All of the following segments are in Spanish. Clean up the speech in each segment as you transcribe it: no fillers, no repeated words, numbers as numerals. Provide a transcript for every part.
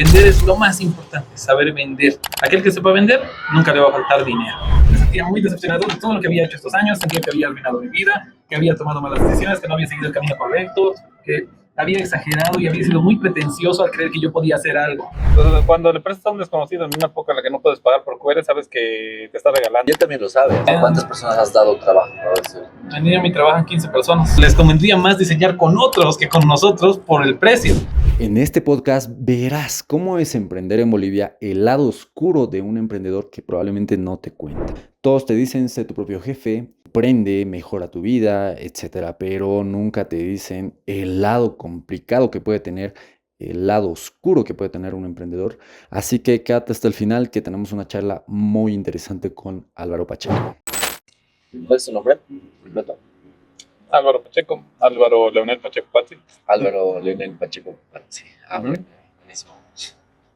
Vender es lo más importante, saber vender. Aquel que sepa vender, nunca le va a faltar dinero. Me sentía muy decepcionado de todo lo que había hecho estos años, sentía que había arruinado mi vida, que había tomado malas decisiones, que no había seguido el camino correcto, que había exagerado y había sido muy pretencioso al creer que yo podía hacer algo. Entonces, cuando le prestas a un desconocido en una época en la que no puedes pagar por QR, sabes que te está regalando. Y él también lo sabe. ¿Cuántas personas has dado trabajo? En línea mi trabajan 15 personas. Les convendría más diseñar con otros que con nosotros por el precio. En este podcast verás cómo es emprender en Bolivia, el lado oscuro de un emprendedor que probablemente no te cuenta. Todos te dicen sé tu propio jefe, emprende, mejora tu vida, etcétera, pero nunca te dicen el lado complicado que puede tener, el lado oscuro que puede tener un emprendedor. Así que quédate hasta el final, que tenemos una charla muy interesante con Álvaro Pacheco. ¿Cuál es tu nombre completo? Álvaro Pacheco, Álvaro Leonel Pacheco Pazzi. Álvaro Leonel Pacheco Pazzi. Bueno, buenísimo.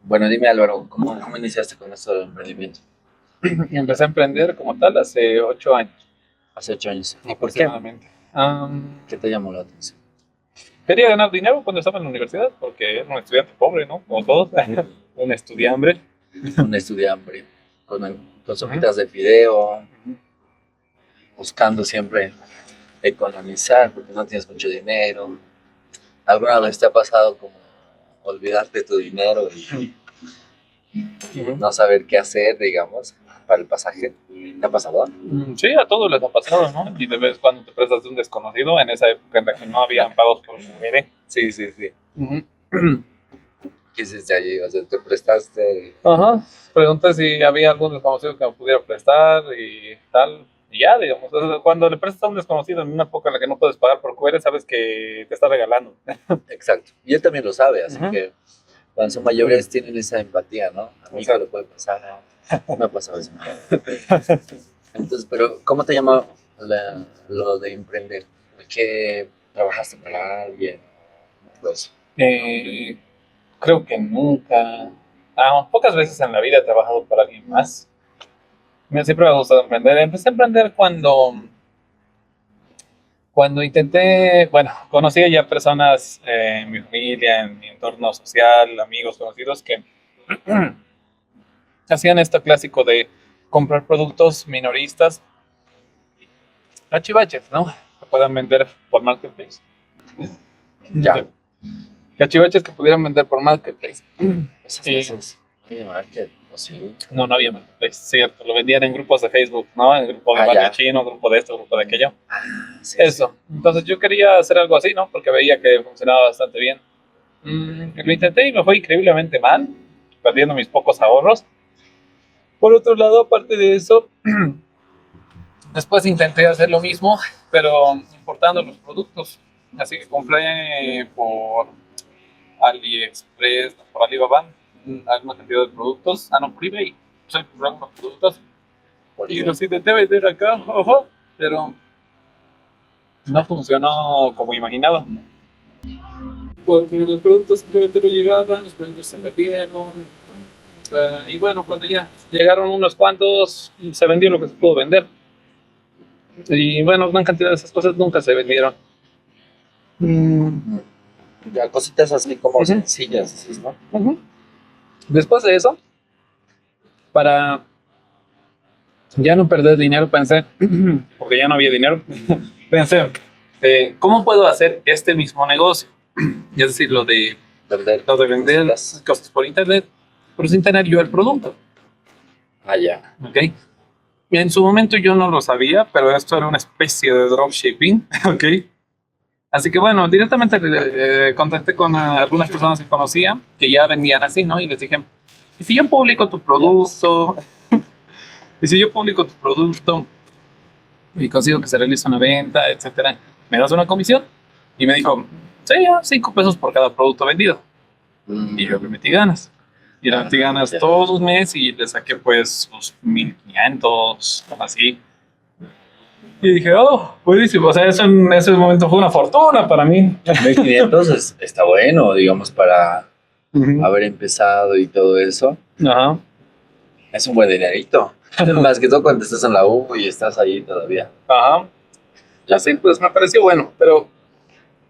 Bueno, dime Álvaro, ¿cómo iniciaste con esto del emprendimiento? Empecé a emprender como tal hace 8 años. Hace 8 años. ¿Y por qué? Aproximadamente. ¿Qué te llamó la atención? Quería ganar dinero cuando estaba en la universidad, porque era un estudiante pobre, ¿no? Como todos, un estudiambre. Un estudiante con sopitas de fideo, buscando siempre economizar porque no tienes mucho dinero. ¿Alguna vez te ha pasado como olvidarte de tu dinero y no saber qué hacer, digamos, para el pasaje? ¿Te ha pasado? Sí, a todos les ha pasado, ¿no? Y de vez cuando te prestas de un desconocido, en esa época en la que no había pagos por mujer. Sí. ¿Qué hiciste allí? O sea, te prestaste. Ajá. Pregunté si había algún desconocido que me pudiera prestar y tal. Y ya, digamos, o sea, cuando le prestas a un desconocido en una época en la que no puedes pagar por QR, sabes que te está regalando. Exacto. Y él también lo sabe, así Ajá. que cuando son mayores tienen esa empatía, ¿no? A mí no le puede pasar. Me ha pasado eso. Entonces, pero ¿cómo te llama lo de emprender? ¿Por qué trabajaste para alguien? Pues, Creo que nunca, pocas veces en la vida he trabajado para alguien más. Siempre me ha gustado emprender. Empecé a emprender cuando intenté, bueno, conocía ya personas en mi familia, en mi entorno social, amigos conocidos que hacían esto clásico de comprar productos minoristas, cachivaches, ¿no? Que puedan vender por marketplace. ya. Cachivaches que pudieran vender por marketplace. Esas Sí. veces. Market, ¿o sí? No había marketplace, cierto. Lo vendían en grupos de Facebook, ¿no? En grupo de Ah, barrio ya. chino, grupo de esto, grupo de aquello. Sí, Eso. Entonces yo quería hacer algo así, ¿no? Porque veía que funcionaba bastante bien. Lo intenté y me fue increíblemente mal, perdiendo mis pocos ahorros. Por otro lado, aparte de eso, después intenté hacer lo mismo, pero importando los productos. Así que compré por AliExpress, por Alibaba, alguna cantidad de productos. No, por eBay. Soy por algunos productos. Y los intenté vender acá, ojo, pero no funcionó como imaginaba. Porque los productos simplemente no llegaban, los productos se perdieron. Y bueno, cuando ya llegaron unos cuantos, se vendió lo que se pudo vender. Y bueno, gran cantidad de esas cosas nunca se vendieron. Ya, cositas así como Ujú. sencillas, así, ¿no? Ujú. Después de eso, para ya no perder dinero, pensé, porque ya no había dinero, pensé, ¿cómo puedo hacer este mismo negocio? Es decir, lo de vender las cosas por internet, pero sin tener yo el producto. Ya. ¿Ok? En su momento yo no lo sabía, pero esto era una especie de dropshipping. ¿Ok? Así que bueno, directamente contacté con algunas personas que conocía que ya vendían así, ¿no? Y les dije, ¿y si yo publico tu producto? ¿Y si yo publico tu producto y consigo que se realice una venta, etcétera? ¿Me das una comisión? Y me dijo, sí, ya, 5 pesos por cada producto vendido. Y yo le metí ganas. Y le metí ganas Ya. todos los meses y le saqué pues unos 1,500, así. Y dije, oh, buenísimo. O sea, eso en ese momento fue una fortuna para mí. 1500 está bueno, digamos, para haber empezado y todo eso. Ajá. Es un buen dinerito. Más que todo cuando estás en la U y estás ahí todavía. Ajá. Así pues me pareció bueno, pero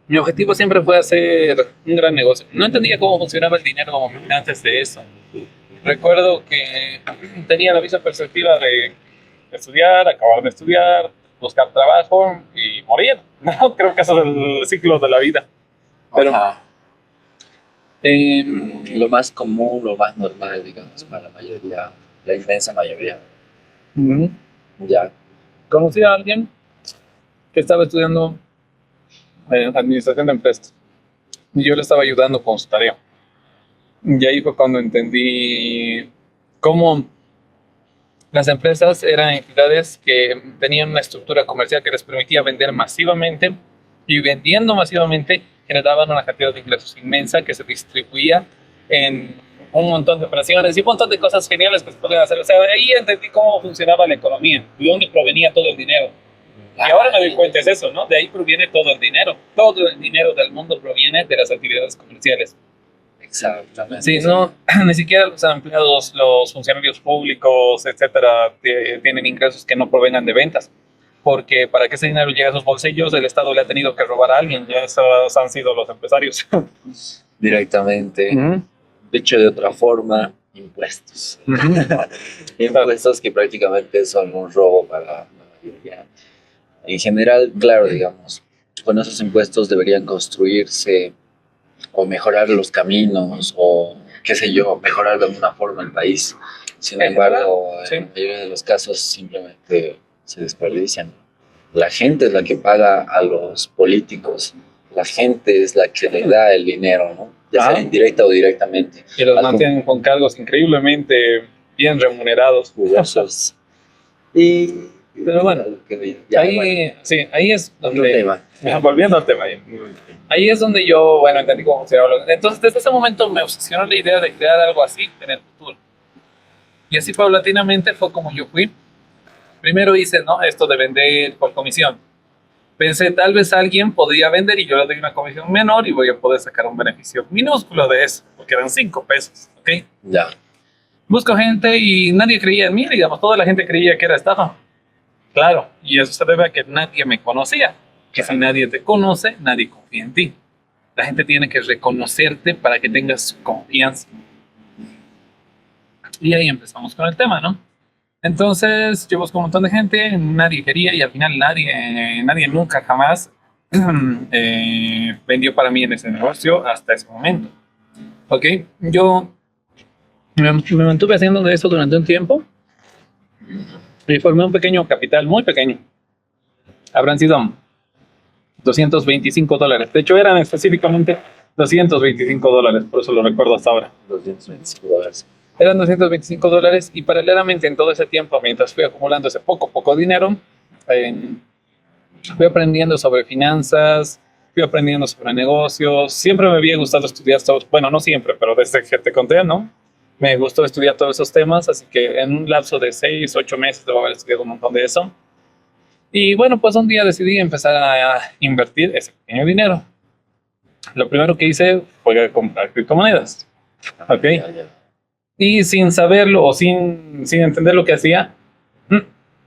Mi objetivo siempre fue hacer un gran negocio. No entendía cómo funcionaba el dinero antes de eso. Recuerdo que tenía la misma perspectiva de estudiar, acabar de estudiar, buscar trabajo y morir. No, creo que eso es el ciclo de la vida. Pero Ajá. eh, Lo más común, lo más normal, digamos, para la mayoría, la inmensa mayoría. ujú, Ya. conocí a alguien que estaba estudiando administración de empresas y yo le estaba ayudando con su tarea. Y ahí fue cuando entendí cómo las empresas eran entidades que tenían una estructura comercial que les permitía vender masivamente y vendiendo masivamente generaban una cantidad de ingresos inmensa que se distribuía en un montón de operaciones y un montón de cosas geniales que se podían hacer. O sea, ahí entendí cómo funcionaba la economía y dónde provenía todo el dinero. Y ahora me doy cuenta es eso, ¿no? De ahí proviene todo el dinero. Todo el dinero del mundo proviene de las actividades comerciales. Exactamente. Sí, no, ni siquiera los empleados, los funcionarios públicos, etcétera, tienen ingresos que no provengan de ventas. Porque para que ese dinero llegue a sus bolsillos, el Estado le ha tenido que robar a alguien. Ya esos han sido los empresarios. Directamente. Ujú, Dicho de otra forma, impuestos. ujú. Impuestos que prácticamente son un robo para la mayoría. En general, claro, digamos, con esos impuestos deberían construirse o mejorar los caminos o, qué sé yo, mejorar de alguna forma el país. Sin En embargo, verdad, sí. en la mayoría de los casos simplemente se desperdician. La gente es la que paga a los políticos, la gente es la que le da el dinero, ¿no? Ya sea Ah. indirecta o directamente. Y los Algo- mantienen con cargos increíblemente bien remunerados. Jugosos. Y, Pero bueno, ya, ahí, bueno, sí, ahí es otro donde... tema. Volviendo al tema. Ahí es donde yo, bueno, entendí cómo funcionaba. Entonces, desde ese momento me obsesionó la idea de crear algo así en el futuro. Y así paulatinamente fue como yo fui. Primero hice, ¿no? Esto de vender por comisión. Pensé, tal vez alguien podría vender y yo le doy una comisión menor y voy a poder sacar un beneficio minúsculo de eso, porque eran 5 pesos, ¿ok? Ya, Busco gente y nadie creía en mí, digamos, toda la gente creía que era estafa. Claro, y eso se debe a que nadie me conocía. Que si nadie te conoce, nadie confía en ti. La gente tiene que reconocerte para que tengas confianza. Y ahí empezamos con el tema, ¿no? Entonces yo busco un montón de gente, nadie quería y al final nadie nunca jamás vendió para mí en ese negocio hasta ese momento. ¿Ok? Yo me mantuve haciendo de eso durante un tiempo y formé un pequeño capital, muy pequeño. Habrán sido $225. De hecho, eran específicamente $225, por eso lo recuerdo hasta ahora. $225. Eran $225 y paralelamente en todo ese tiempo, mientras fui acumulando ese poco dinero, fui aprendiendo sobre finanzas, fui aprendiendo sobre negocios. Siempre me había gustado estudiar, bueno, no siempre, pero desde que te conté, ¿no? Me gustó estudiar todos esos temas, así que en un lapso de 6, 8 meses debo haber estudiado un montón de eso. Y bueno, pues un día decidí empezar a invertir ese pequeño dinero. Lo primero que hice fue comprar criptomonedas. Ok. Ya, ya. Y sin saberlo o sin entender lo que hacía,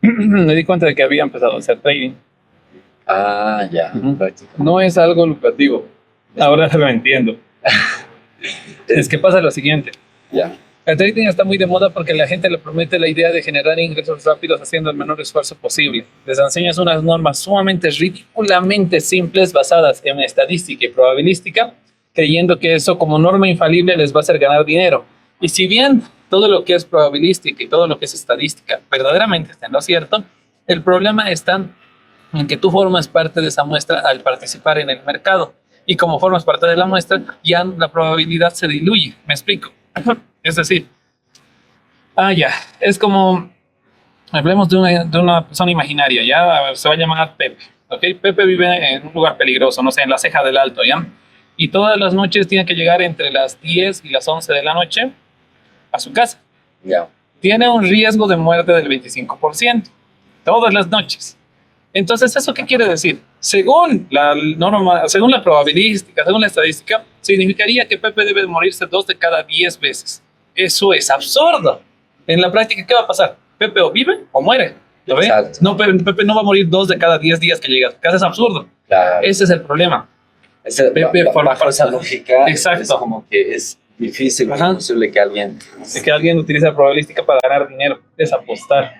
me di cuenta de que había empezado a hacer trading. Ah, ya, Ujú. prácticamente. No es algo lucrativo. Ahora lo entiendo. Es que pasa lo siguiente. Ya, El trading está muy de moda porque la gente le promete la idea de generar ingresos rápidos haciendo el menor esfuerzo posible. Les enseñas unas normas sumamente ridículamente simples basadas en estadística y probabilística, creyendo que eso como norma infalible les va a hacer ganar dinero. Y si bien todo lo que es probabilística y todo lo que es estadística verdaderamente está en lo cierto, el problema está en que tú formas parte de esa muestra al participar en el mercado. Y como formas parte de la muestra, ya la probabilidad se diluye. ¿Me explico? Es decir, es como, hablemos de una persona imaginaria, ya se va a llamar Pepe, ¿ok? Pepe vive en un lugar peligroso, no sé, en la Ceja del Alto, ¿ya? Y todas las noches tiene que llegar entre las 10 y las 11 de la noche a su casa. ya. Tiene un riesgo de muerte del 25%, todas las noches. Entonces, ¿eso qué quiere decir? Según la norma, según la probabilística, según la estadística, significaría que Pepe debe morirse 2 de cada 10 veces. Eso es absurdo. En la práctica, ¿qué va a pasar? Pepe o vive o muere. ¿Lo ve? Exacto. No, Pepe no va a morir 2 de cada 10 días que llega a su casa. Es absurdo. Claro. Ese es el problema. Bajo esa lógica, Exacto. es como que es difícil, Ajá. imposible que alguien Es que alguien utiliza probabilística para ganar dinero, es apostar.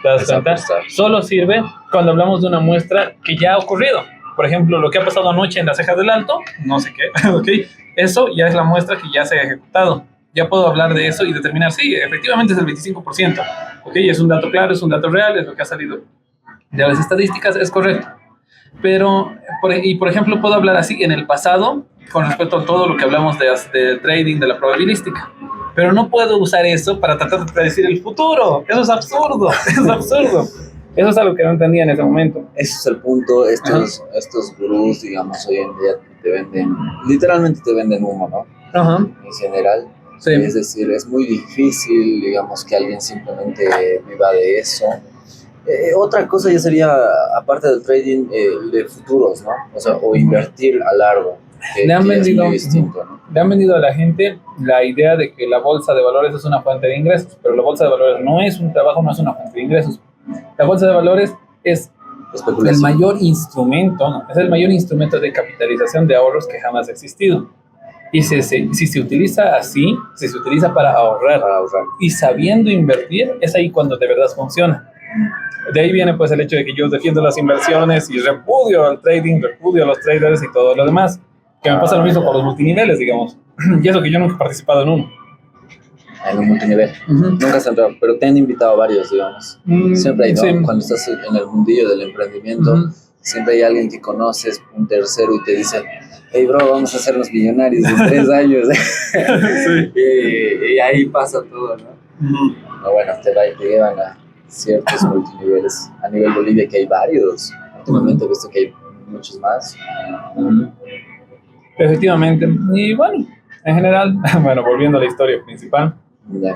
¿Te das cuenta? apostar. Solo sirve cuando hablamos de una muestra que ya ha ocurrido. Por ejemplo, lo que ha pasado anoche en las cejas del alto, no sé qué, ¿ok? Eso ya es la muestra que ya se ha ejecutado. Ya puedo hablar de eso y determinar, sí, efectivamente es el 25%, ¿ok? Es un dato claro, es un dato real, es lo que ha salido de las estadísticas, es correcto. Pero, por ejemplo, puedo hablar así en el pasado con respecto a todo lo que hablamos de trading, de la probabilística. Pero no puedo usar eso para tratar de predecir el futuro. Eso es absurdo, eso es absurdo. Eso es algo que no entendía en ese momento. Ese es el punto. Estos gurús, digamos, hoy en día te venden, literalmente te venden humo, ¿no? Ajá. En general. Sí. Es decir, es muy difícil, digamos, que alguien simplemente viva de eso. Otra cosa ya sería, aparte del trading, de futuros, ¿no? O sea, o invertir a largo. Le han que es vendido, muy distinto, ¿no? le han vendido a la gente la idea de que la bolsa de valores es una fuente de ingresos, pero la bolsa de valores no es un trabajo, no es una fuente de ingresos. La bolsa de valores es el Especulación. mayor instrumento, ¿no? Es el mayor instrumento de capitalización de ahorros que jamás ha existido. Y si se utiliza así, si se utiliza para ahorrar y sabiendo invertir, es ahí cuando de verdad funciona. De ahí viene pues el hecho de que yo defiendo las inversiones y repudio el trading, repudio a los traders y todo lo demás. Que me pasa lo mismo con los multiniveles, digamos. Y eso que yo nunca he participado en uno. En un multinivel. Nunca has entrado, pero te han invitado varios, digamos. Siempre hay, ¿no? Sí. Cuando estás en el mundillo del emprendimiento, siempre hay alguien que conoces, un tercero, y te dice, hey bro, vamos a hacernos millonarios en 3 años. Sí. Y ahí pasa todo, ¿no? No, bueno, te llevan a ciertos multiniveles. A nivel Bolivia, que hay varios. Últimamente he visto que hay muchos más. Efectivamente. Y bueno, en general, bueno, volviendo a la historia principal. Ya.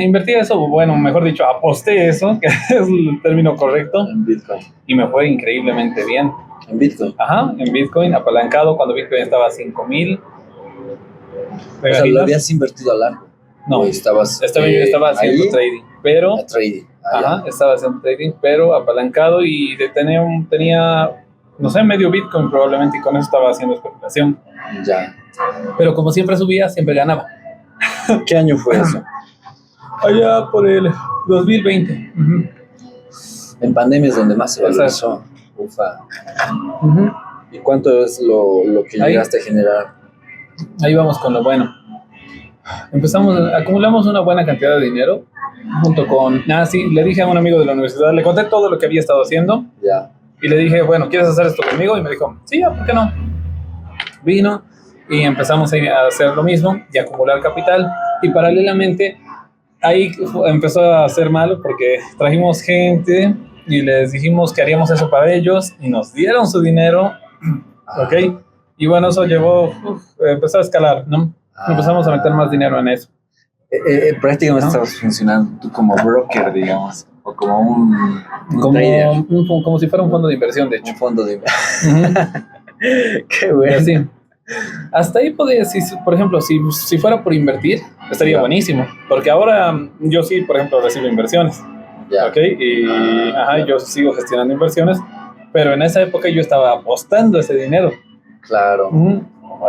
Invertí eso, bueno, mejor dicho, aposté eso, que es el término correcto, En Bitcoin. y me fue increíblemente bien. En Bitcoin. Ajá, en Bitcoin, apalancado, cuando Bitcoin estaba a 5,000. O sea, lo habías invertido a largo. No, O estabas, estaba haciendo ahí, trading, pero... a trading. Ajá, estaba haciendo trading, pero apalancado y tenía, no sé, medio Bitcoin probablemente, y con eso estaba haciendo especulación. Ya. Pero como siempre subía, siempre ganaba. ¿Qué año fue eso? Allá por el 2020. Ujú. En pandemia es donde más se valorizó. Ufa. Ujú. ¿Y cuánto es lo que Ahí. llegaste a generar? Ahí vamos con lo bueno. Acumulamos una buena cantidad de dinero junto con... sí, le dije a un amigo de la universidad, le conté todo lo que había estado haciendo Ya. y le dije, bueno, ¿quieres hacer esto conmigo? Y me dijo, sí, ¿por qué no? Vino y empezamos a hacer lo mismo y a acumular capital, y paralelamente ahí empezó a ser malo porque trajimos gente y les dijimos que haríamos eso para ellos y nos dieron su dinero, ¿ok? Y bueno, eso empezó a escalar, ¿no? Empezamos a meter más dinero en eso. Prácticamente ¿No? estabas funcionando tú como broker, digamos, o como un trader, Como si fuera un fondo de inversión, de hecho. un fondo de inversión. Ujú. Qué Y bueno. así. Hasta ahí podría, por ejemplo, si fuera por invertir, estaría Ya. buenísimo. Porque ahora yo sí, por ejemplo, recibo inversiones. Ya. ¿Ok? Y yo sigo gestionando inversiones. Pero en esa época yo estaba apostando ese dinero. Claro.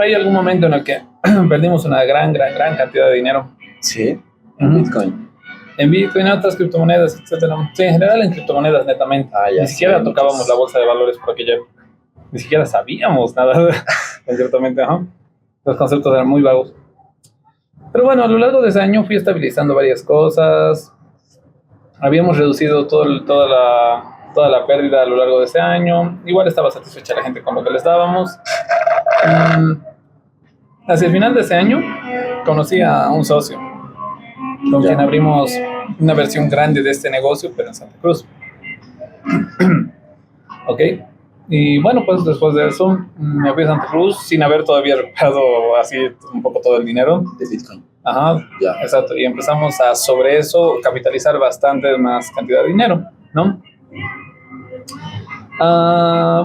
Hay algún momento en el que perdimos una gran cantidad de dinero. Sí. En Bitcoin. En Bitcoin, en otras criptomonedas, etcétera. Sí, en general en criptomonedas, netamente. Ya, Ni siquiera sí, tocábamos muchos. la bolsa de valores por aquella época. Ni siquiera sabíamos nada concretamente. Los conceptos eran muy vagos. Pero bueno, a lo largo de ese año fui estabilizando varias cosas. Habíamos reducido toda la pérdida a lo largo de ese año. Igual estaba satisfecha la gente con lo que les dábamos. Hacia el final de ese año conocí a un socio con quien abrimos una versión grande de este negocio, pero en Santa Cruz. Ok. Y bueno, pues después de eso me fui a Santa Cruz sin haber todavía recuperado así un poco todo el dinero. De Bitcoin. Ajá, Ya. exacto. Y empezamos a sobre eso capitalizar bastante más cantidad de dinero, ¿no?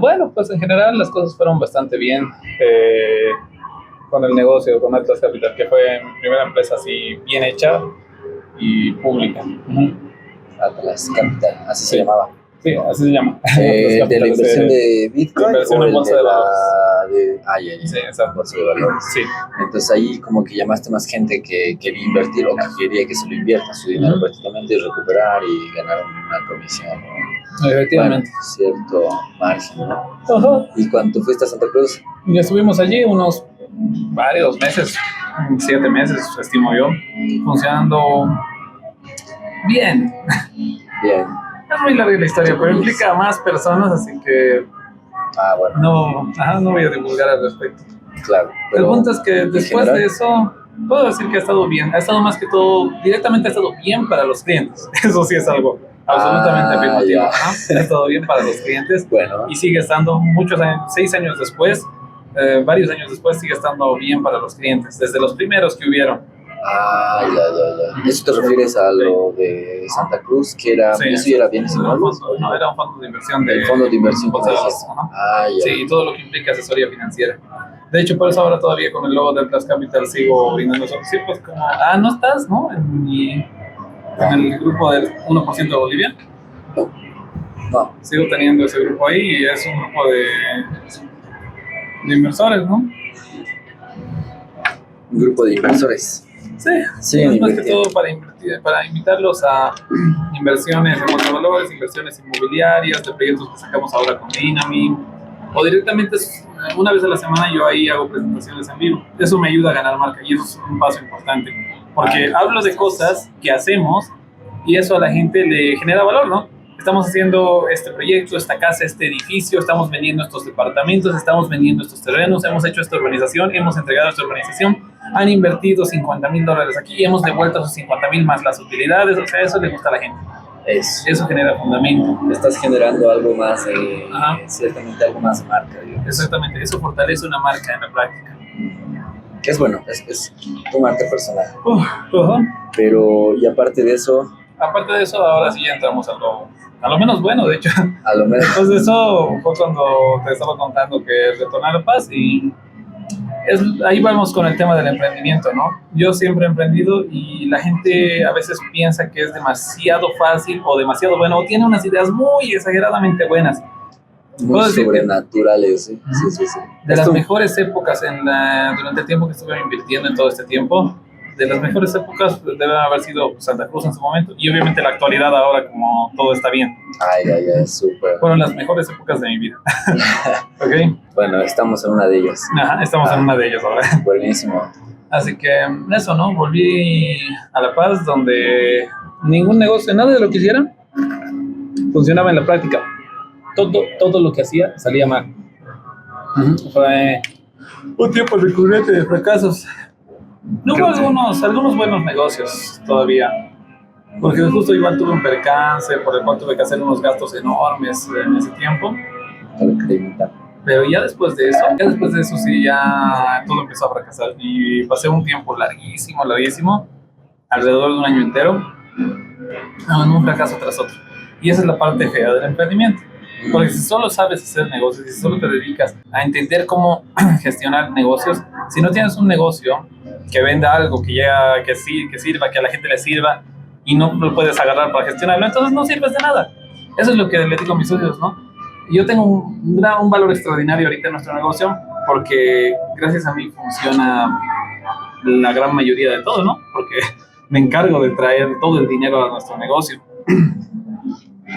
Bueno, pues en general las cosas fueron bastante bien con el negocio, con Atlas Capital, que fue mi primera empresa así bien hecha y pública. Atlas Capital, así se Sí. llamaba. Sí, así se llama. ¿De la inversión de Bitcoin inversión o en el bolsa de de la valores. ya, Sí, exacto. bolsa de valores? Sí. Entonces ahí como que llamaste más gente que quería invertir o que quería que se lo invierta su dinero Ujú. prácticamente y recuperar y ganar una comisión, ¿no? Efectivamente. Bueno, cierto margen, ¿no? Ajá. ¿Y cuando fuiste a Santa Cruz? Y estuvimos allí unos varios meses, 7 meses, estimo yo, funcionando bien. Bien. Es muy larga la historia, pero implica a más personas, así que Bueno, no voy a divulgar al respecto. claro. El Pero punto es que después general, de eso, puedo decir que ha estado bien. Ha estado más que todo, directamente ha estado bien para los clientes. Eso sí es algo absolutamente afirmativo. ya. Ajá. Ha estado bien para los clientes bueno, y sigue estando muchos años, 6 años después, varios años después, sigue estando bien para los clientes, desde los primeros que hubieron. ya. ¿Eso te refieres a lo de Santa Cruz, que era, Sí, eso ya era bienes era un inmuebles? fondo, no, era un fondo de inversión de El fondo de inversión, bolsa de como valores, dijiste. ajá. Ya. Sí, y todo lo que implica asesoría financiera. De hecho, por eso ahora todavía con el logo de Plus Capital sigo brindando eso. Sí, pues como, no estás, ¿no? En el grupo del 1% de Bolivia. No, Sigo teniendo ese grupo ahí y es un grupo de inversores, ¿no? un grupo de inversores. Sí, Sí, es más que invertir. todo para invitarlos a inversiones en bolsa de valores, inversiones inmobiliarias, de proyectos que sacamos ahora con Dynami, o directamente una vez a la semana yo ahí hago presentaciones en vivo. Eso me ayuda a ganar marca y eso es un paso importante, porque hablo de cosas que hacemos y eso a la gente le genera valor, ¿no? Estamos haciendo este proyecto, esta casa, este edificio, estamos vendiendo estos departamentos, estamos vendiendo estos terrenos, hemos hecho esta urbanización, hemos entregado esta urbanización, han invertido $50,000 aquí y hemos devuelto esos 50,000 más las utilidades, o sea, eso le gusta a la gente. Eso genera fundamento. Estás generando algo más, Ajá. ciertamente algo más de marca, digamos. Exactamente, eso fortalece una marca en la práctica. Que es bueno, es tu marca personal. Ajá. Pero, y aparte de eso, Aparte de eso, ahora sí ya entramos a lo menos bueno, de hecho. a lo menos, Después de eso fue cuando te estaba contando que retornar a Paz y ahí vamos con el tema del emprendimiento, ¿no? Yo siempre he emprendido y la gente a veces piensa que es demasiado fácil o demasiado bueno o tiene unas ideas muy exageradamente buenas. muy Puedo decir que sobrenaturales, ¿sí? Sí. de las mejores épocas durante el tiempo que estuve invirtiendo en todo este tiempo, de las mejores épocas deben haber sido Santa Cruz en su momento y obviamente la actualidad ahora como todo está bien. Ay, súper. Fueron las mejores épocas de mi vida. ¿Ok? Bueno, estamos en una de ellas. Ajá, estamos en una de ellas ahora. Buenísimo. Así que eso, ¿no? Volví a La Paz donde ningún negocio, nada de lo que hiciera funcionaba en la práctica. Todo lo que hacía salía mal. Fue un tiempo recurrente de fracasos. No hubo algunos buenos negocios todavía, porque justo igual tuve un percance por el cual tuve que hacer unos gastos enormes en ese tiempo. Pero ya después de eso sí, ya todo empezó a fracasar y pasé un tiempo larguísimo, alrededor de un año entero, en un fracaso tras otro. Y esa es la parte fea del emprendimiento. Porque si solo sabes hacer negocios, si solo te dedicas a entender cómo gestionar negocios, si no tienes un negocio que venda algo, que sirva, que a la gente le sirva y no lo puedes agarrar para gestionarlo, entonces no sirves de nada. Eso es lo que le digo a mis socios, ¿no? Y yo tengo un valor extraordinario ahorita en nuestro negocio porque gracias a mí funciona la gran mayoría de todo, ¿no? Porque me encargo de traer todo el dinero a nuestro negocio.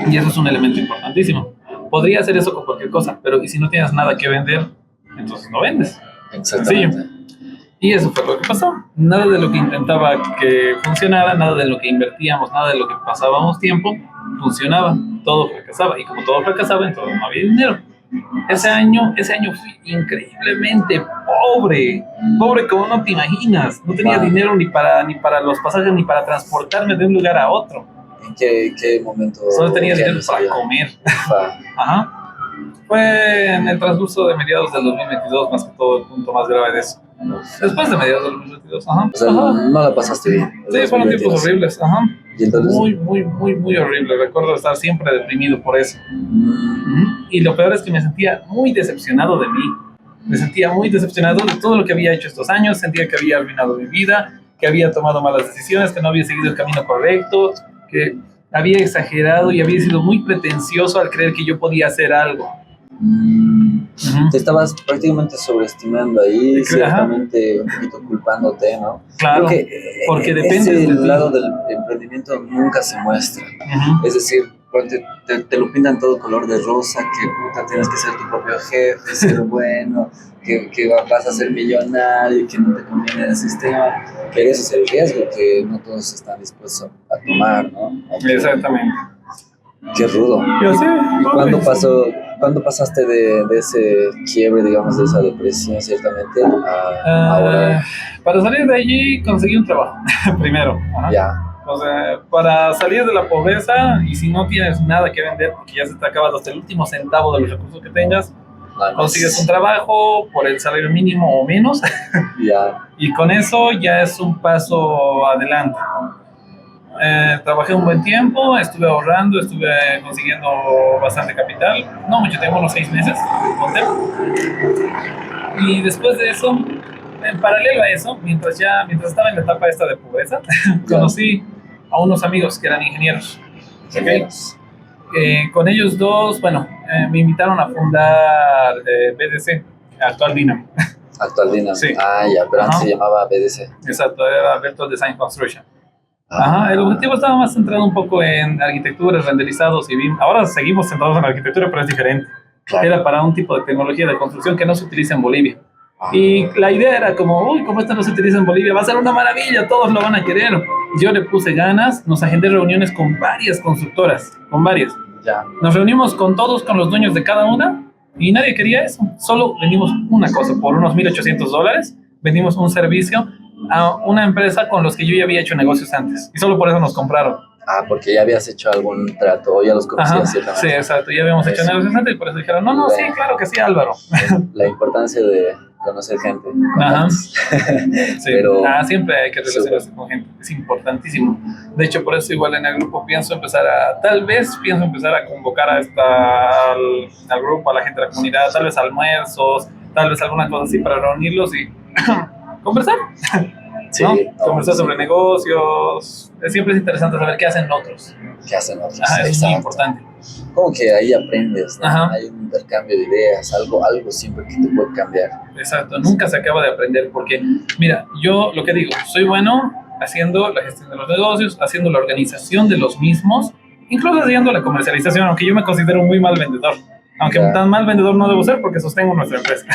Y eso es un elemento importantísimo. Podría hacer eso con cualquier cosa, pero ¿y si no tienes nada que vender? Entonces no vendes. Exactamente. Sencillo. Y eso fue lo que pasó. Nada de lo que intentaba que funcionara, nada de lo que invertíamos, nada de lo que pasábamos tiempo, funcionaba. Todo fracasaba. Y como todo fracasaba, entonces no había dinero. Ese año fui increíblemente pobre. Pobre como no te imaginas. No tenía dinero ni para los pasajes, ni para transportarme de un lugar a otro. ¿En qué momento? Solo tenía dinero para comer. Ajá. Fue en el transcurso de mediados del 2022, más que todo el punto más grave de eso. Después de mediados del 2022, ajá. O sea, no la pasaste bien. Sí, fueron tiempos horribles, ajá. ¿Y entonces? Muy horrible. Recuerdo estar siempre deprimido por eso. Y lo peor es que me sentía muy decepcionado de mí. Me sentía muy decepcionado de todo lo que había hecho estos años. Sentía que había arruinado mi vida, que había tomado malas decisiones, que no había seguido el camino correcto, que había exagerado y había sido muy pretencioso al creer que yo podía hacer algo. Te estabas prácticamente sobreestimando ahí, Ajá. ciertamente un poquito culpándote, ¿no? Claro, Creo que porque depende ese de ti. lado del emprendimiento nunca se muestra. Es decir, cuando te lo pintan todo color de rosa, que puta, tienes que ser tu propio jefe, ser bueno, que vas a ser millonario, que no te conviene el sistema. Pero ese es el riesgo que no todos están dispuestos a tomar, ¿no? Exactamente. Qué rudo. Yo sé. ¿Y cuándo pasaste de ese quiebre, digamos, de esa depresión, ciertamente, a ahora? Para salir de allí conseguí un trabajo, primero. Ajá. Ya, O sea, para salir de la pobreza y si no tienes nada que vender porque ya se te acaba hasta el último centavo de los recursos que tengas, consigues un trabajo por el salario mínimo o menos ya, y con eso ya es un paso adelante. Trabajé un buen tiempo, estuve ahorrando, estuve consiguiendo bastante capital, no mucho tiempo, unos 6 meses, ponte. Y después de eso, en paralelo a eso, mientras estaba en la etapa esta de pobreza, conocí a unos amigos que eran ingenieros. ingenieros. Con ellos dos, bueno, me invitaron a fundar BDC, Actual Dynamo. Actual Dynamo. Sí. Ah, ya, pero antes Ajá. se llamaba BDC. Exacto, era Virtual Design Construction. Ah, Ajá, el objetivo estaba más centrado un poco en arquitecturas, renderizados y BIM. Ahora seguimos centrados en arquitectura, pero es diferente. claro. Era para un tipo de tecnología de construcción que no se utiliza en Bolivia. Y la idea era como, uy, como esto no se utiliza en Bolivia, va a ser una maravilla, todos lo van a querer. Yo le puse ganas, nos agendé reuniones con varias constructoras, con varias. Ya, Nos reunimos con todos, con los dueños de cada una, y nadie quería eso. Solo vendimos una cosa, por unos $1,800, vendimos un servicio a una empresa con los que yo ya había hecho negocios antes. Y solo por eso nos compraron. porque ya habías hecho algún trato, o ya los Ajá, conocías, ciertamente. sí, exacto. Ya habíamos hecho Eso. negocios antes y por eso dijeron, no, sí, claro que sí, Álvaro. La importancia de conocer gente. Ajá. contactos. Sí. Pero- Siempre hay que relacionarse con gente, es importantísimo. De hecho, por eso igual en el grupo tal vez pienso empezar a convocar al grupo, a la gente de la comunidad, tal vez almuerzos, tal vez alguna cosa así para reunirlos y conversar, Sí, ¿no? no, Conversar sí. sobre negocios. Siempre es interesante saber qué hacen otros. ¿Qué hacen otros? Ajá, eso es muy Exacto. importante. Como que ahí aprendes, ¿no? Ajá. Hay un intercambio de ideas, algo siempre que te puede cambiar. Exacto, nunca se acaba de aprender porque, mira, yo lo que digo, soy bueno haciendo la gestión de los negocios, haciendo la organización de los mismos, incluso haciendo la comercialización, aunque yo me considero un muy mal vendedor. Aunque Ya. tan mal vendedor no debo ser porque sostengo nuestra empresa.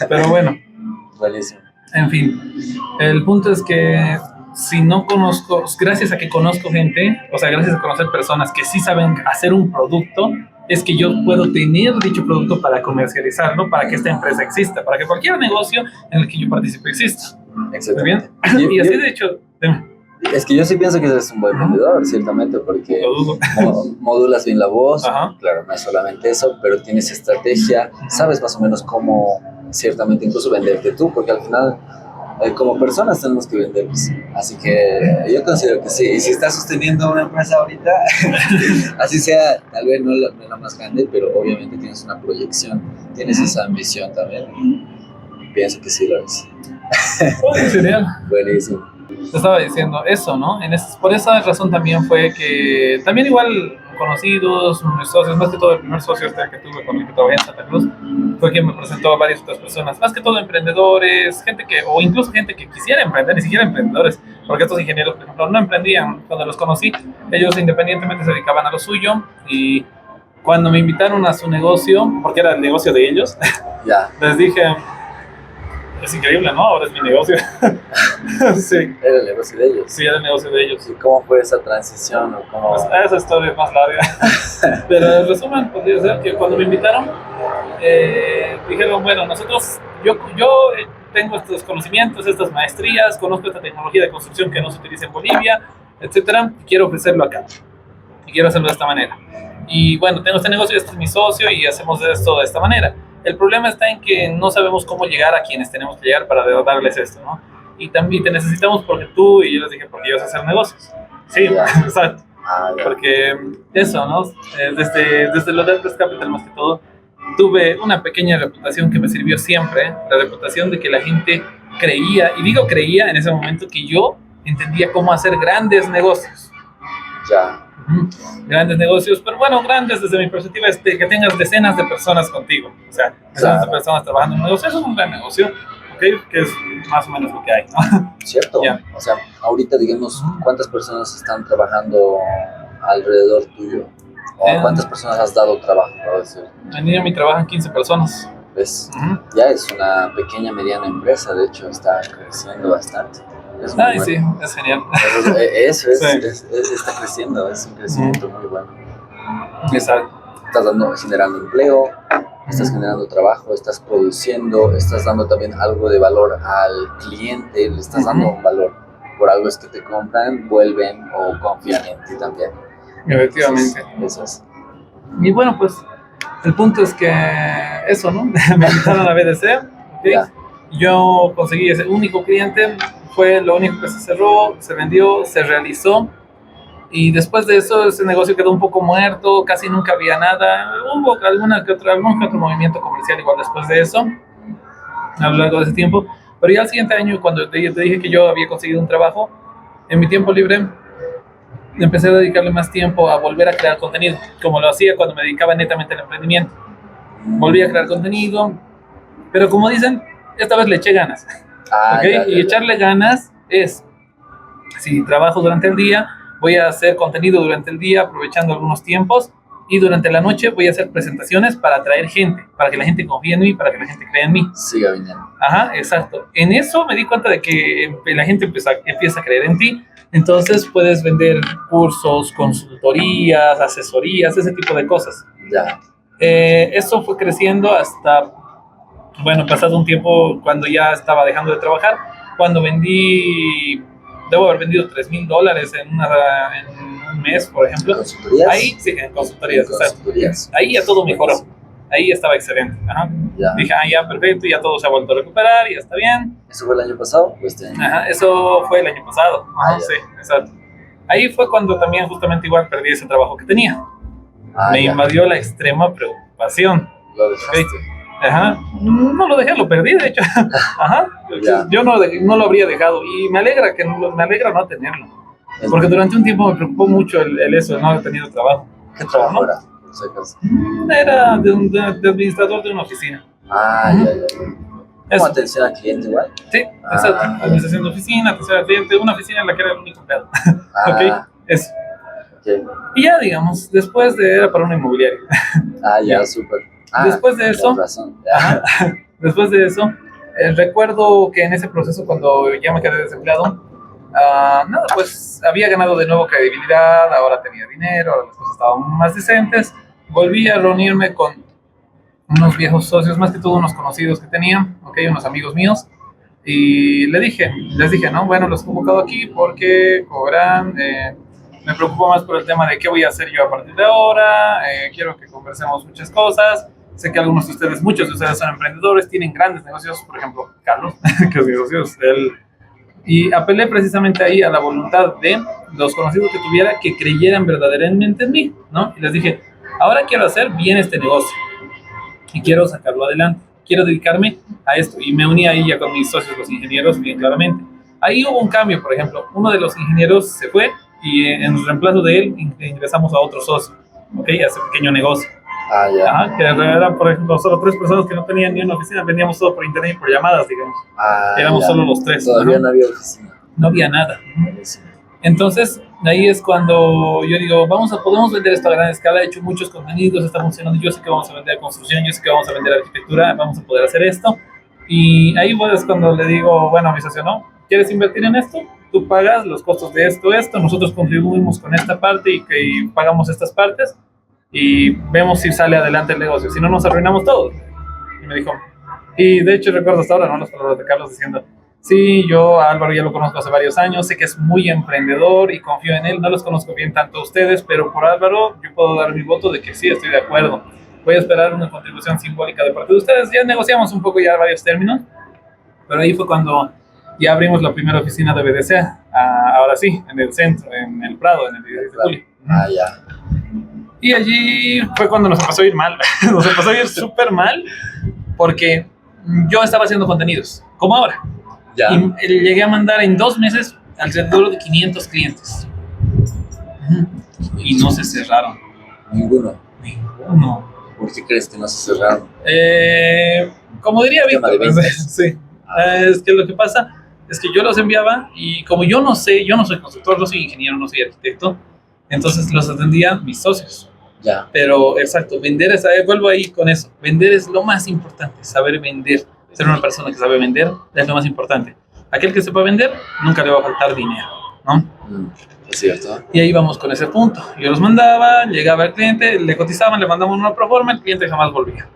Pero bueno, Buenísimo. en fin, el punto es que si no conozco, gracias a que conozco gente, o sea, gracias a conocer personas que sí saben hacer un producto, es que yo puedo tener dicho producto para comercializarlo, para que esta empresa exista, para que cualquier negocio en el que yo participe exista. ¿Muy Exactamente. bien? Y así Yo- de hecho, dime, Es que yo sí pienso que eres un buen vendedor, ciertamente, porque lo dudo. modulas bien la voz, Ajá. claro, no es solamente eso, pero tienes estrategia, sabes más o menos cómo, ciertamente, incluso venderte tú, porque al final, como personas tenemos que vendernos. Así que yo considero que sí, y si estás sosteniendo una empresa ahorita, así sea, tal vez no la más grande, pero obviamente tienes una proyección, tienes esa ambición también, y pienso que sí lo es. Genial. Buenísimo. Te estaba diciendo eso, ¿no? Por esa razón también fue que, también igual conocidos, mis socios, más que todo el primer socio que tuve con el que trabajé en Santa Cruz, fue quien me presentó a varias otras personas, más que todo emprendedores, o incluso gente que quisiera emprender, ni siquiera emprendedores, porque estos ingenieros, por ejemplo, no emprendían. Cuando los conocí, ellos independientemente se dedicaban a lo suyo, y cuando me invitaron a su negocio, porque era el negocio de ellos, Ya, les dije, es increíble, ¿no? Ahora es mi negocio. Sí, era el negocio de ellos. sí, era el negocio de ellos. ¿Y cómo fue esa transición? ¿O cómo... Pues esa historia es más larga. Pero en resumen, podría ser que cuando me invitaron, dijeron, bueno, yo tengo estos conocimientos, estas maestrías, conozco esta tecnología de construcción que no se utiliza en Bolivia, etcétera, y quiero ofrecerlo acá. Y quiero hacerlo de esta manera. Y bueno, tengo este negocio, este es mi socio y hacemos esto de esta manera. El problema está en que no sabemos cómo llegar a quienes tenemos que llegar para darles esto, ¿no? Y también te necesitamos porque tú, y yo les dije, porque yo sé hacer negocios. Sí, Ya. exacto. ya. Porque eso, ¿no? Desde lo de Atlas Capital, más que todo, tuve una pequeña reputación que me sirvió siempre, la reputación de que la gente creía, y digo creía en ese momento, que yo entendía cómo hacer grandes negocios. Ya. Grandes negocios, pero bueno, grandes desde mi perspectiva es que tengas decenas de personas contigo, o sea, decenas de personas trabajando en un negocio, eso es un gran negocio, ¿ok? Que es más o menos lo que hay, ¿no? ¿Cierto? Ya. O sea, ahorita, digamos, ¿cuántas personas están trabajando alrededor tuyo? ¿O a cuántas personas has dado trabajo, por decir? En Niami trabajan 15 personas. ¿Ves? Ya es una pequeña, mediana empresa, de hecho, está creciendo bastante. Es muy Ay, bueno. sí, es genial. Eso es, Sí. está creciendo, es un crecimiento muy bueno. Exacto. Estás generando empleo, estás generando trabajo, estás produciendo, estás dando también algo de valor al cliente, le estás dando un valor. Por algo es que te compran, vuelven o confían en ti también. Efectivamente. Eso es. Y bueno, pues el punto es que eso, ¿no? Me invitaron a BDC, ¿ok? Ya. Yo conseguí ese único cliente, fue lo único que se cerró, se vendió, se realizó. Y después de eso, ese negocio quedó un poco muerto, casi nunca había nada. Hubo algún que otro movimiento comercial igual después de eso, a lo largo de ese tiempo. Pero ya al siguiente año, cuando te dije que yo había conseguido un trabajo, en mi tiempo libre empecé a dedicarle más tiempo a volver a crear contenido, como lo hacía cuando me dedicaba netamente al emprendimiento. Volví a crear contenido, pero como dicen, esta vez le eché ganas. ¿Okay? Y echarle ganas es, si trabajo durante el día, voy a hacer contenido durante el día, aprovechando algunos tiempos, y durante la noche voy a hacer presentaciones para atraer gente, para que la gente confíe en mí, para que la gente crea en mí. Siga viniendo. Ajá, exacto. En eso me di cuenta de que la gente empieza a creer en ti. Entonces puedes vender cursos, consultorías, asesorías, ese tipo de cosas. Ya. Eso fue creciendo hasta, bueno, pasado un tiempo cuando ya estaba dejando de trabajar, cuando debo haber vendido $3,000 en un mes, por ejemplo. ¿Consultorías? Ahí, sí, en consultorías, consultorías. Ahí ya todo mejoró. Ahí estaba excelente. Ajá. Ya. Dije, ya perfecto, ya todo se ha vuelto a recuperar, ya está bien. ¿Eso fue el año pasado o este año? Ajá, eso fue el año pasado. Ajá, Ya. sí, exacto. Ahí fue cuando también justamente igual perdí ese trabajo que tenía. Me Ya. invadió la extrema preocupación. Lo dejaste. Ajá, no lo dejé, lo perdí, de hecho. Ajá, Ya. yo no lo habría dejado y me alegra no tenerlo. Porque durante un tiempo me preocupó mucho el eso, de no haber tenido trabajo. ¿Qué trabajo era? Por si acaso. Era de administrador de una oficina. Ya. ¿Como Eso. atención al cliente igual? Sí, exacto. Administración de oficina, atención al cliente, una oficina en la que era el único empleado. Ok, eso. Ok. Y ya, digamos, era para una inmobiliaria. Ya, súper. Después de eso, tienes razón. Ya. después de eso, recuerdo que en ese proceso, cuando ya me quedé desempleado, nada, pues había ganado de nuevo credibilidad, ahora tenía dinero, ahora las cosas estaban más decentes. Volví a reunirme con unos viejos socios, más que todo unos conocidos que tenía, okay, unos amigos míos, y les dije, no, bueno, los he convocado aquí porque cobran, me preocupo más por el tema de qué voy a hacer yo a partir de ahora, quiero que conversemos muchas cosas, sé que muchos de ustedes son emprendedores, tienen grandes negocios, por ejemplo, Carlos, que es negocios, y apelé precisamente ahí a la voluntad de los conocidos que tuviera que creyeran verdaderamente en mí, ¿no? Y les dije, ahora quiero hacer bien este negocio y quiero sacarlo adelante, quiero dedicarme a esto. Y me uní ahí ya con mis socios, los ingenieros, bien claramente. Ahí hubo un cambio, por ejemplo, uno de los ingenieros se fue y en reemplazo de él ingresamos a otro socio, ¿ok? A ese pequeño negocio. Ya. Ajá, que eran, por ejemplo, solo 3 personas que no tenían ni una oficina, vendíamos todo por internet y por llamadas, digamos. Éramos ya. solo los 3. Todavía no había oficina. No había nada. Buenísimo. Entonces, ahí es cuando yo digo, podemos vender esto a gran escala, he hecho muchos contenidos, está funcionando, yo sé que vamos a vender construcción, yo sé que vamos a vender arquitectura, vamos a poder hacer esto. Y ahí es cuando le digo, bueno, a mi socio, ¿no? ¿Quieres invertir en esto? Tú pagas los costos de esto, nosotros contribuimos con esta parte y pagamos estas partes y vemos si sale adelante el negocio, si no nos arruinamos todos. Y me dijo, y de hecho recuerdo hasta ahora, ¿no? Las palabras de Carlos diciendo, sí, yo a Álvaro ya lo conozco hace varios años, sé que es muy emprendedor y confío en él, no los conozco bien tanto a ustedes, pero por Álvaro yo puedo dar mi voto de que sí, estoy de acuerdo. Voy a esperar una contribución simbólica de parte de ustedes, ya negociamos un poco ya varios términos, pero ahí fue cuando ya abrimos la primera oficina de BDC, ahora sí, en el centro, en el Prado, en el 16 de julio. Ya. Y allí fue cuando nos empezó a ir mal, nos empezó a ir súper mal, porque yo estaba haciendo contenidos, como ahora. Ya. Y llegué a mandar en 2 meses alrededor de 500 clientes. y no se cerraron. Ninguno. Ninguno. ¿Por qué crees que no se cerraron? Como diría Tema de Víctor, ventas. sí. Es que lo que pasa es que yo los enviaba y como yo no sé, yo no soy constructor, no soy ingeniero, no soy arquitecto, entonces los atendían mis socios. Ya. Pero exacto, vender es, vuelvo ahí con eso, vender es lo más importante, saber vender, ser una persona que sabe vender es lo más importante. Aquel que sepa vender, nunca le va a faltar dinero, ¿no? Es cierto. Y ahí vamos con ese punto. Yo los mandaba, llegaba el cliente, le cotizaban, le mandaban una proforma, el cliente jamás volvía.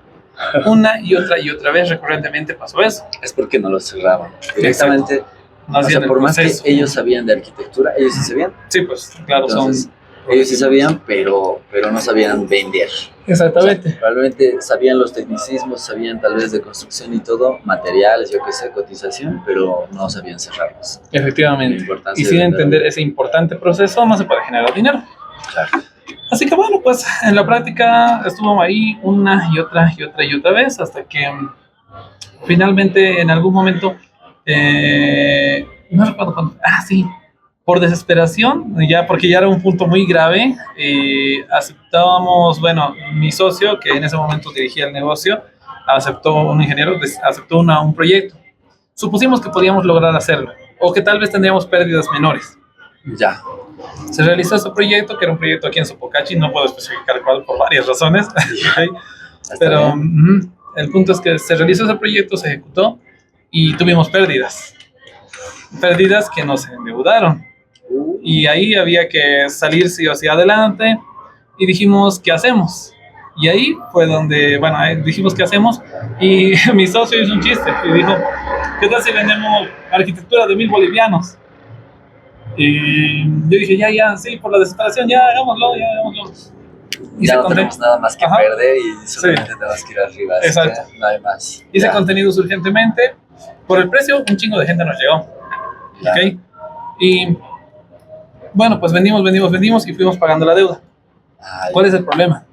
Una y otra vez recurrentemente pasó eso. Es porque no lo cerraban. Directamente, No o sea, hacían el por más que proceso. ellos sabían de arquitectura, ellos sí sabían. Sí, pues claro, Entonces, ellos sí sabían, pero no sabían vender. Exactamente. O sea, probablemente sabían los tecnicismos, sabían tal vez de construcción y todo, materiales, yo qué sé, cotización, pero no sabían cerrarlos. Efectivamente. La importancia Y de sin vender. entender ese importante proceso, no se puede generar dinero. Claro. Así que bueno, pues en la práctica estuvo ahí una y otra vez hasta que finalmente en algún momento, no recuerdo cuándo, sí, por desesperación, ya porque ya era un punto muy grave, aceptábamos, bueno, mi socio, que en ese momento dirigía el negocio, aceptó un ingeniero, aceptó un proyecto. Supusimos que podíamos lograr hacerlo, o que tal vez tendríamos pérdidas menores. Ya. Se realizó ese proyecto, que era un proyecto aquí en Sopocachi, no puedo especificar cuál por varias razones, ¿okay? Pero el punto es que se realizó ese proyecto, se ejecutó y tuvimos pérdidas. Pérdidas que nos endeudaron. Y ahí había que salir sí o sí adelante y dijimos, ¿qué hacemos? Y ahí fue donde, bueno, dijimos, ¿qué hacemos? Y mi socio hizo un chiste y dijo, ¿qué tal si vendemos arquitectura de 1.000 bolivianos? Y yo dije, ya, sí, por la desesperación, ya hagámoslo. Ya no tenemos nada más que Ajá. perder y solamente tenemos que ir arriba. Así Exacto. que no hay más. Hice Ya. contenidos urgentemente. Por el precio, un chingo de gente nos llegó. Ya. ¿Ok? Y bueno, pues vendimos y fuimos pagando la deuda. Ay, ¿Cuál es el problema?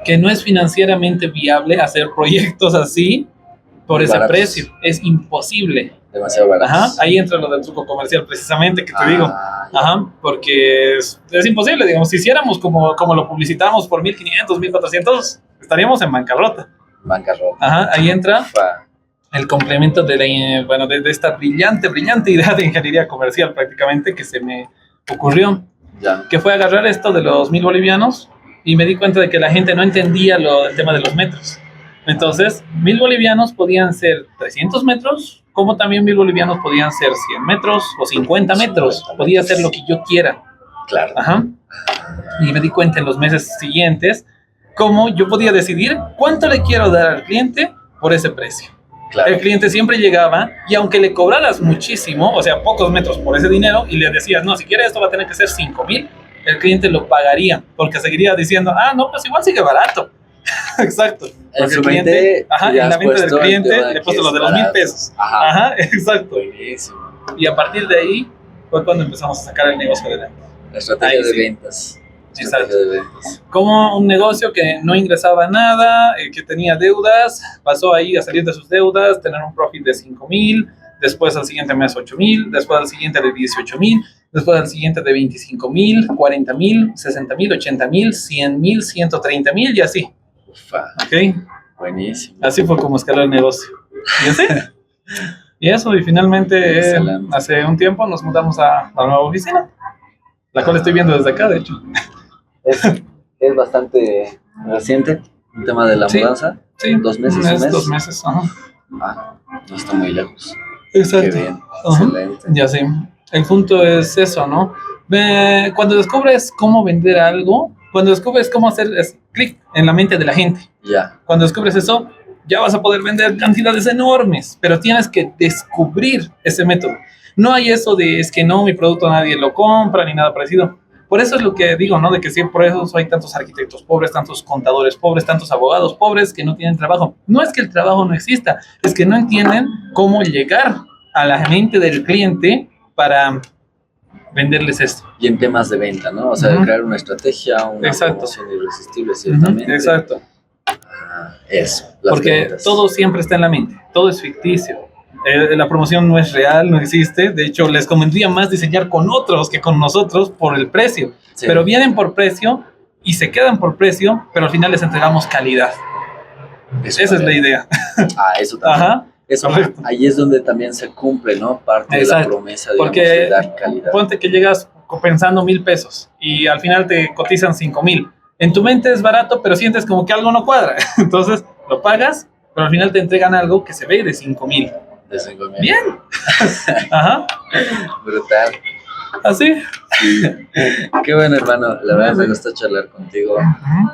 Que no es financieramente viable hacer proyectos así por ese baratos. precio. Es imposible. demasiado barato. Ajá, ahí entra lo del truco comercial precisamente que te digo. Ya. Ajá, porque es imposible, digamos, si hiciéramos como lo publicitamos por 1.500, 1.400, estaríamos en bancarrota. Bancarrota. Ajá, ahí entra Ufa. el complemento de esta brillante idea de ingeniería comercial prácticamente que se me ocurrió, Ya. que fue agarrar esto de los 1.000 bolivianos y me di cuenta de que la gente no entendía el tema de los metros. Entonces, 1.000 bolivianos podían ser 300 metros, como también 1.000 bolivianos podían ser 100 metros o 50 metros. 50 Podía metros. ser lo que yo quiera. Claro. Ajá. Y me di cuenta en los meses siguientes cómo yo podía decidir cuánto le quiero dar al cliente por ese precio. Claro. El cliente siempre llegaba y aunque le cobraras muchísimo, o sea, pocos metros por ese dinero, y le decías, no, si quiere esto va a tener que ser 5.000, el cliente lo pagaría, porque seguiría diciendo, no, pues igual sigue barato. Exacto. En Porque su el cliente, mente, ajá, ya en la has mente del puesto el cliente tema de le he que puesto lo es de los 1.000 barato. pesos. Ajá. Ajá, exacto. Buenísimo. Y a partir de ahí fue cuando empezamos a sacar el negocio adelante. La estrategia Ahí de sí. ventas. Exacto. Estrategia de ventas. Como un negocio que no ingresaba nada, que tenía deudas, pasó ahí a salir de sus deudas, tener un profit de 5.000, después al siguiente mes 8.000, después al siguiente de 18.000, después al siguiente de 25.000, 40.000, 60.000, 80.000, 100.000, 130.000 y así. Ufa. ¿Ok? Buenísimo. Así fue como escaló el negocio. ¿Y así? Y eso, y finalmente Excelente. hace un tiempo nos mudamos a la nueva oficina, la cual estoy viendo desde acá, de hecho. Es bastante reciente el tema de la Sí. mudanza. Sí, 2 meses, un un mes. 2 meses, ajá. No está muy lejos. Exacto. Qué bien. Ajá. Excelente. Ya sé. El punto es eso, ¿no? Cuando descubres cómo vender algo, cuando descubres cómo hacer clic en la mente de la gente, Ya. cuando descubres eso, ya vas a poder vender cantidades enormes, pero tienes que descubrir ese método. No hay eso de es que no, mi producto nadie lo compra ni nada parecido. Por eso es lo que digo, ¿no? De que sí, por eso hay tantos arquitectos pobres, tantos contadores pobres, tantos abogados pobres que no tienen trabajo. No es que el trabajo no exista, es que no entienden cómo llegar a la mente del cliente para venderles esto. Y en temas de venta, ¿no? O sea, Ujú. crear una estrategia, una Exacto. promoción irresistible, Ujú, ciertamente. exacto. Eso. Las Porque ventas. todo siempre está en la mente, todo es ficticio. La promoción no es real, no existe. De hecho, les convendría más diseñar con otros que con nosotros por el precio. Sí. Pero vienen por precio y se quedan por precio, pero al final les entregamos calidad. Eso Esa es la también. idea. Eso también. Ajá. Eso, Correcto. ahí es donde también se cumple, ¿no? Parte de la Exacto. promesa, digamos, Porque de dar calidad. ponte que llegas pensando 1,000 pesos y al final te cotizan 5,000. En tu mente es barato, pero sientes como que algo no cuadra. Entonces lo pagas, pero al final te entregan algo que se ve de 5,000. De 5,000. Bien. Ajá. Brutal. Así. Qué bueno, hermano. La verdad me gusta charlar contigo.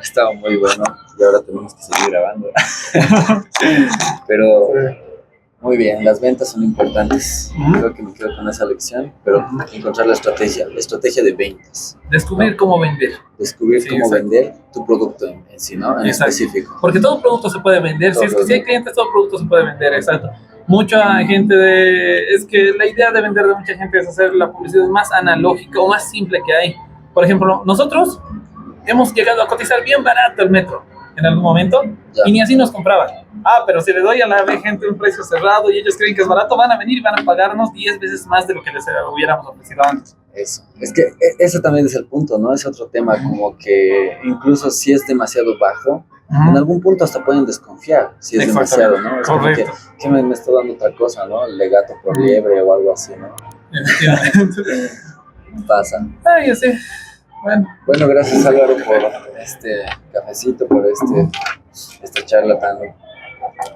Estaba muy bueno y ahora tenemos que seguir grabando. Pero muy bien, las ventas son importantes. Creo que me quedo con esa lección, pero encontrar la estrategia de ventas. Descubrir cómo vender. Descubrir Sí, cómo exacto. vender tu producto en sí, ¿no? En Exacto. específico. Porque todo producto se puede vender. Si es que si hay clientes, todo producto se puede vender. Exacto. Mucha gente es que la idea de vender de mucha gente es hacer la publicidad más analógica o más simple que hay. Por ejemplo, nosotros hemos llegado a cotizar bien barato el metro en algún momento Ya. y ni así nos compraban. Pero si le doy a la gente un precio cerrado y ellos creen que es barato, van a venir y van a pagarnos 10 veces más de lo que les hubiéramos ofrecido antes. Eso. Es que ese también es el punto, ¿no? Es otro tema, como que incluso si es demasiado bajo, en algún punto hasta pueden desconfiar si es Exactamente. demasiado, ¿no? Es como que, Correcto. ¿qué me está dando otra cosa, ¿no? El legato por liebre o algo así, ¿no? Efectivamente. Pasa. Ay, así. Bueno. Bueno, gracias Álvaro por este cafecito, por esta charla tan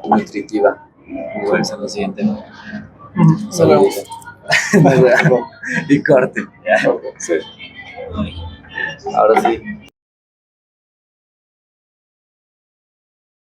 nutritiva. Nos vemos en lo siguiente. Saludito. Nos vemos. Y corte. Sí. Ahora sí.